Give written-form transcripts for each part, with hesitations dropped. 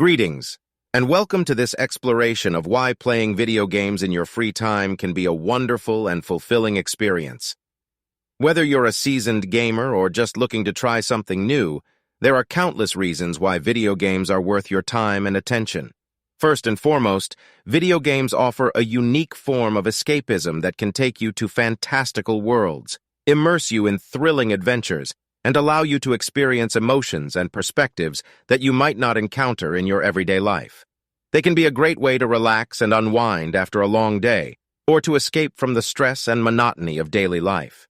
Greetings, and welcome to this exploration of why playing video games in your free time can be a wonderful and fulfilling experience. Whether you're a seasoned gamer or just looking to try something new, there are countless reasons why video games are worth your time and attention. First and foremost, video games offer a unique form of escapism that can take you to fantastical worlds, immerse you in thrilling adventures, and allow you to experience emotions and perspectives that you might not encounter in your everyday life. They can be a great way to relax and unwind after a long day, or to escape from the stress and monotony of daily life.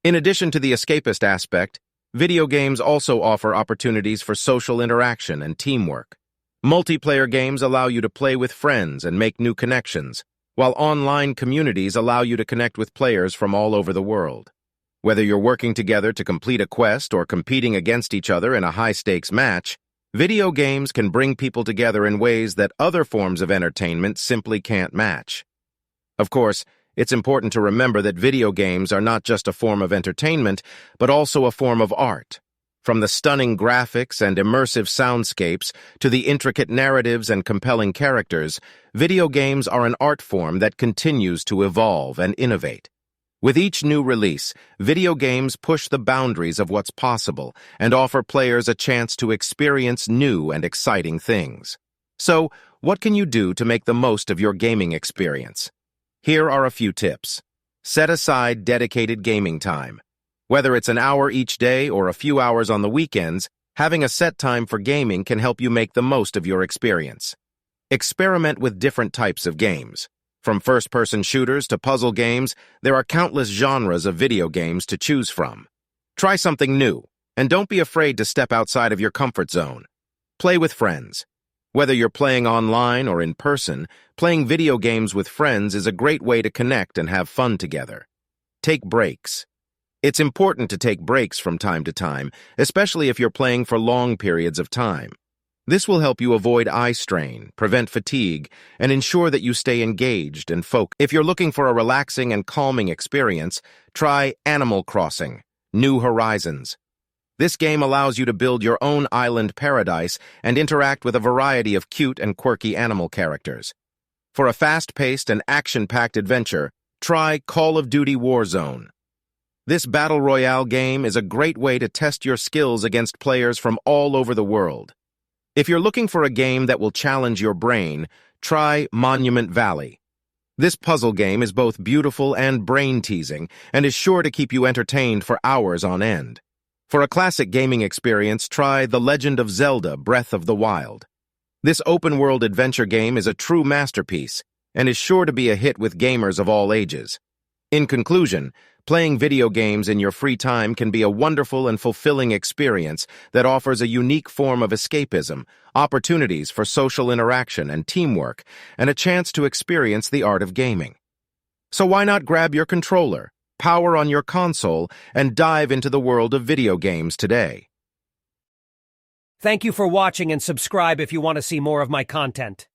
In addition to the escapist aspect, video games also offer opportunities for social interaction and teamwork. Multiplayer games allow you to play with friends and make new connections, while online communities allow you to connect with players from all over the world. Whether you're working together to complete a quest or competing against each other in a high-stakes match, video games can bring people together in ways that other forms of entertainment simply can't match. Of course, it's important to remember that video games are not just a form of entertainment, but also a form of art. From the stunning graphics and immersive soundscapes to the intricate narratives and compelling characters, video games are an art form that continues to evolve and innovate. With each new release, video games push the boundaries of what's possible and offer players a chance to experience new and exciting things. So, what can you do to make the most of your gaming experience? Here are a few tips. Set aside dedicated gaming time. Whether it's an hour each day or a few hours on the weekends, having a set time for gaming can help you make the most of your experience. Experiment with different types of games. From first-person shooters to puzzle games, there are countless genres of video games to choose from. Try something new, and don't be afraid to step outside of your comfort zone. Play with friends. Whether you're playing online or in person, playing video games with friends is a great way to connect and have fun together. Take breaks. It's important to take breaks from time to time, especially if you're playing for long periods of time. This will help you avoid eye strain, prevent fatigue, and ensure that you stay engaged and focused. If you're looking for a relaxing and calming experience, try Animal Crossing: New Horizons. This game allows you to build your own island paradise and interact with a variety of cute and quirky animal characters. For a fast-paced and action-packed adventure, try Call of Duty Warzone. This battle royale game is a great way to test your skills against players from all over the world. If you're looking for a game that will challenge your brain, try Monument Valley. This puzzle game is both beautiful and brain-teasing and is sure to keep you entertained for hours on end. For a classic gaming experience, try The Legend of Zelda: Breath of the Wild. This open-world adventure game is a true masterpiece and is sure to be a hit with gamers of all ages. In conclusion, playing video games in your free time can be a wonderful and fulfilling experience that offers a unique form of escapism, opportunities for social interaction and teamwork, and a chance to experience the art of gaming. So why not grab your controller, power on your console, and dive into the world of video games today? Thank you for watching, and subscribe if you want to see more of my content.